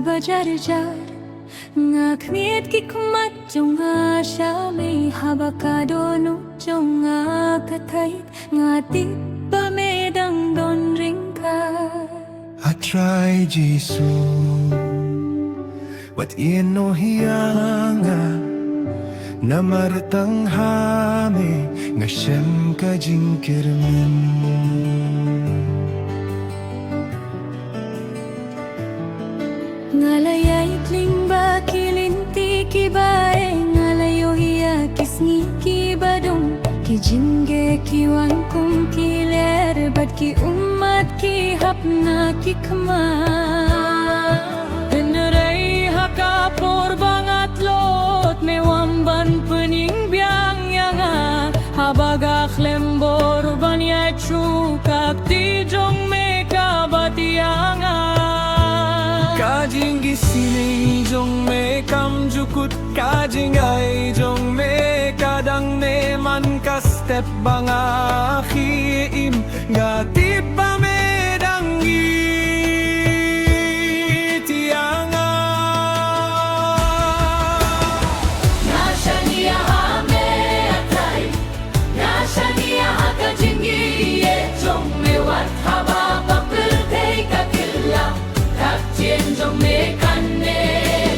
bajar-jar ngakmiet kikmat jonga syami habakadonu jonga katait ngatit pamedang don ringka. I try Jesu wat ino hiyanga namartang hame nga siyem ka jingkirmen. Ngalayay kling ba kilinti kibae ngalayo hiya kisngi kibadong kijingge kiwan kum kiler bad ki umat ki hapna ki kama penerai hakapor bangat lot mewamban pening biang yanga habagak lembor banya cukak tijong meka batianga. Kajing gisiling jong me kam jukut kajing ay jong me kadang ne man ka step banga khiim gatip pa me dangi tianga. Nasha niya hame atay Nasha niya hakajingi ye jong me wat haba papiltay kakila Kakjen jong me kanne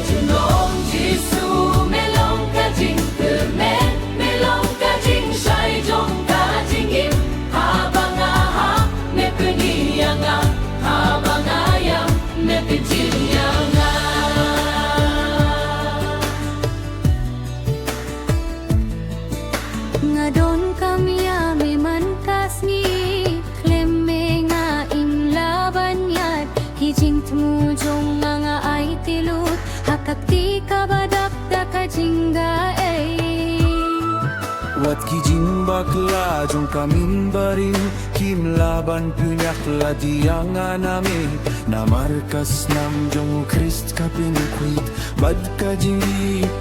junong jisu melong kajing kermen melong kajing syai jong kajing im habang aha me peniyanga habang ayam me penjiyanga. Ngadon kami ame mankas ni kleme nga ing laban yat hijing tumujong nga ay tilut hakakti kabadak da kajingga ay. Wat kijing bakla jong kamin barin kim laban punyak la dianga namin na markas nam jong Christ kapinikwit bad kajing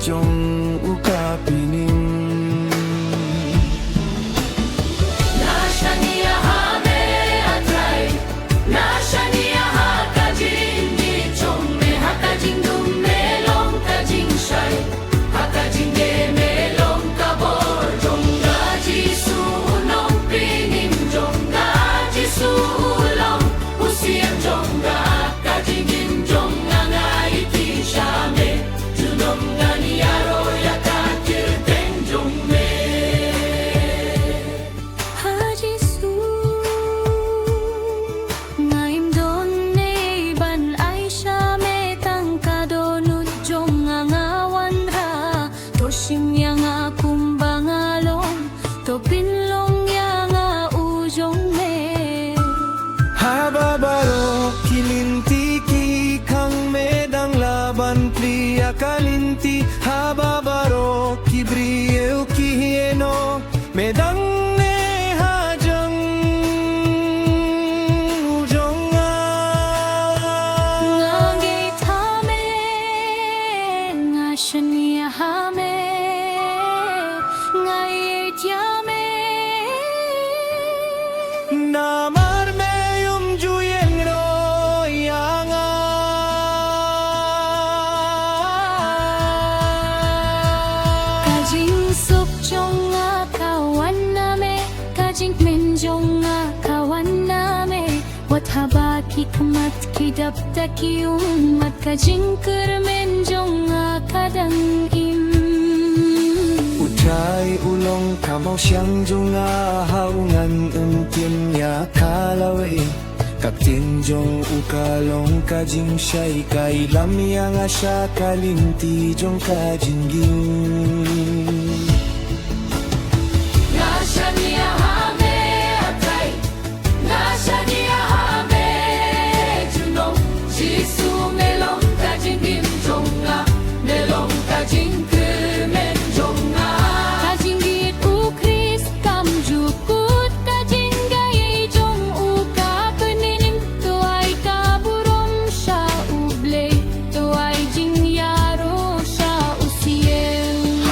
jong ukapining. Nasha niya hame atray Nasha niya hakajing di chong me hakajing dum melong kajing syai hakajing de melong kabor jong gaji su nong pinim jong gaji su ulong usiam jong ga kajing im jong ngangai ti syame junong ngani aro yakakir teng jong me. Hajisu ngaim don ne ban ay syame tangkadonut jong ngawan ra tosim yang kumbangalong to pinlong yang ujong me. Hababaro kilintiki kang medang laban plia kalinti hababaro kibrieu kihieno medang ne hajang ujonga. Ngangit hame ngasya niya hame ngayit yame Namar meyum juyen ro yanga. Kajing sup jong kawan name kajing men jong kawan name wat haba kikmat kidapta ki umat kajing kermen jong kadang im. Utray ulong kamaw siyang junga haungan untim ya kalawe kaptin jong ukalong kajing siya'y kailam yang asya kalinti jong kajingging. Nasha niya hame atay Nasha niya hame junong jisu melong kajing im jonga melong kajing kemen jonga kajing git u Kris kam jukut kajing gay jong uka peninim tuay kaburom sya uble tuay jing yaro sya usiem.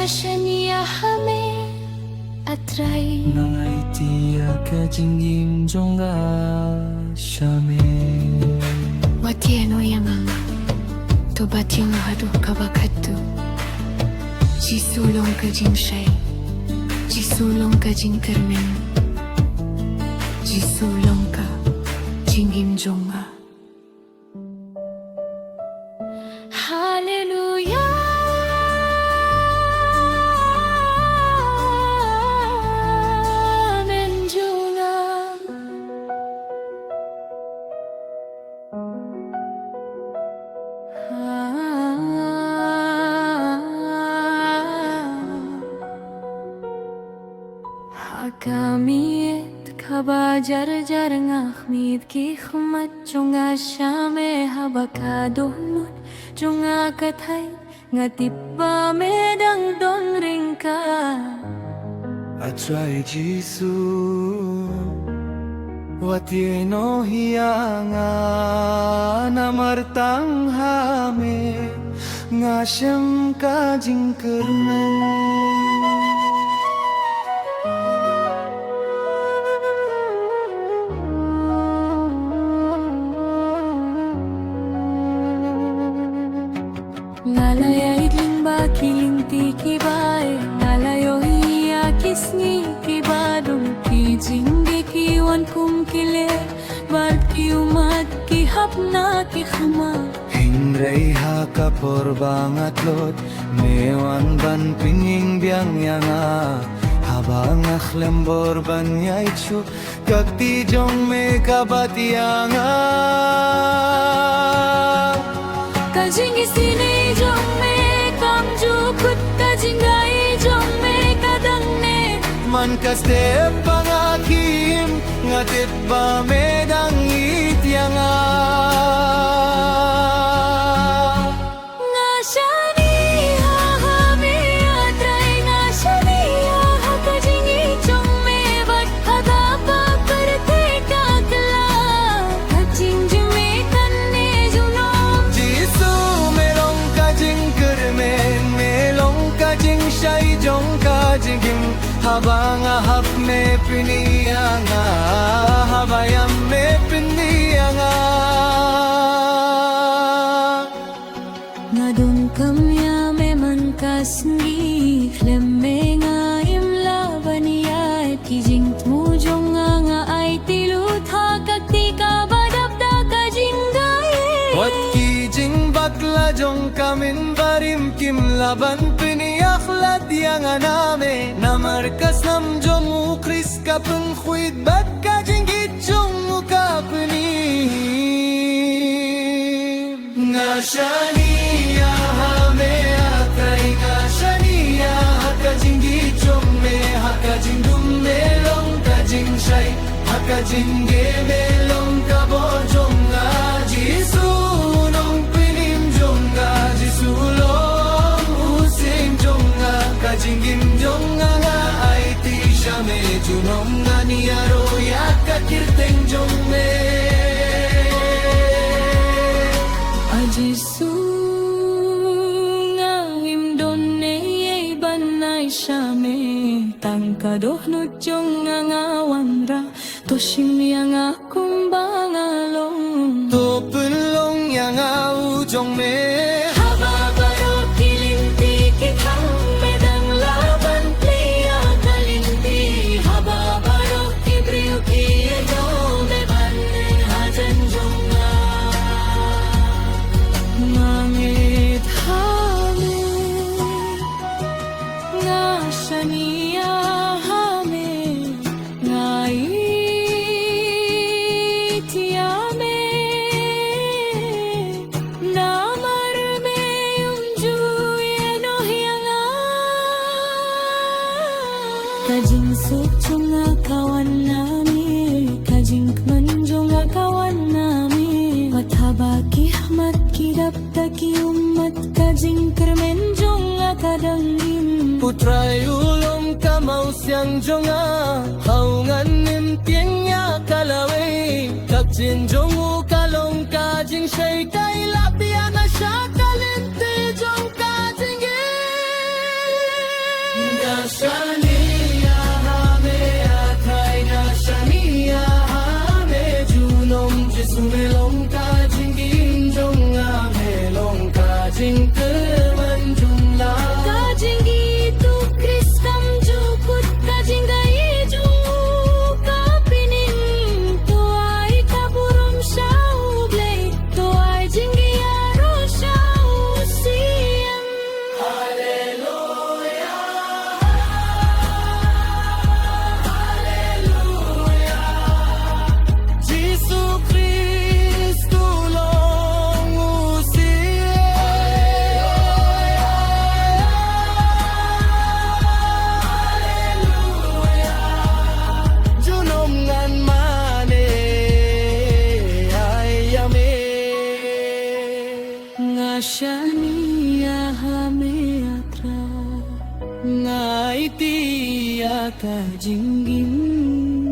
Nasha niya hame atray Nangaitia ka jinggim jonga shame Watieno yang Tobat yung hadu kabakatu Jisulong ka jing shay Jisulong ka jing kermen Jisulong ka jinggim jonga Hallelujah menjunga Hakamit kabajar jar ngahmid ki khmat chunga shame habakadonut chunga kathay ngatippa medang don ringka Atray Jisu Watieno hiyanga namartang hame Ngasem kajing kermen Nalaya idling ba kilinti kibae Nalayo hiya kisngi kibadong kijinggi kiwan kum kile Bar ki umat ki hapna ki khama Hingray haka porbang atlot Newan ban pinging biang yanga Habang akhlembor ban yaichu Kakti jong me kabatianga Kajingi sini jong me kam jukut Kajingai jong me kadang ne Man kaste pangakim Ngatip ba medang ityanga Ngashani hahame atray Ngashani hakajingi jong me Bat hadapa karte kakla Kajing jume kanne junong Jisu melong kajing kermen Melong kajing syai jong kajingim Habang ahap me piniyanga Habayam me piniyanga Ngadun kamya meman kasngi Klemme nga imlaban niya Kijing tmujong nga ay tilut Hakakti ka badabda kajingay Wat kijing bakla jong kamin barim kim laban piniaklat yang aname Namarkas nam jong ukris kapeng khuid bat kajing gitjong mukapni Ngashani ya hame atay ngashani ya hakajing gitjong me hakajing dumelong kajing shay hakajing gemelong kabojong nga Jisu nong pinim jong nga Jisu long using jong nga kajingim jong nga ay ti siya me junong nga niyaro ya kakirteng jong me Ajisu nga imdon ne banay syame Tangkadohnut jong nga ngawanra Toshim yang kumbangalong Topulong yang au jong me Hababaro kilinti kitang medang laban Pliya kalinti Hababaro kibriu kiyo Meban hajan jonga Mangit hame Ngashaniya hame Ngait yame Namarme yung juyeno hiyanga Kajing sukchong nga kawan nami Kajing kmanjong nga kawan nami Wathabaki ahmat kidaptaki umat Kajing kermenjong nga kadangim Putray ulong kamau siang jonga Haungan nimpieng ya kalaway Kakjin jongu kalong kajing shay Kay lapia na siya kalinte jong kajing Nashania hame atai nashania hame junom jisume longka jingin jonga me longka jing kerman jumla Kajing itu kristam jukut kajing gaiju kapinim tuai kaburum syauble tuai jinggi aro syau siam Jisu Kristu long junom ngan mane ayame Ngashania hame atra ngaiti Kajingin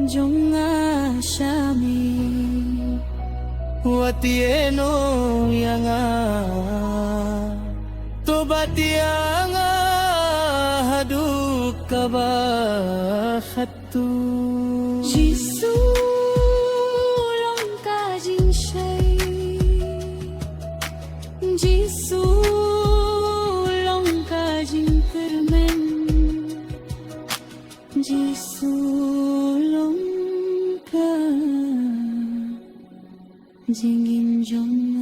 jonga shami watieno yanga tobatianga haduk kabahatu Jisu long kajing shay Jisu long kajing kermen Jisu long ka jingin jong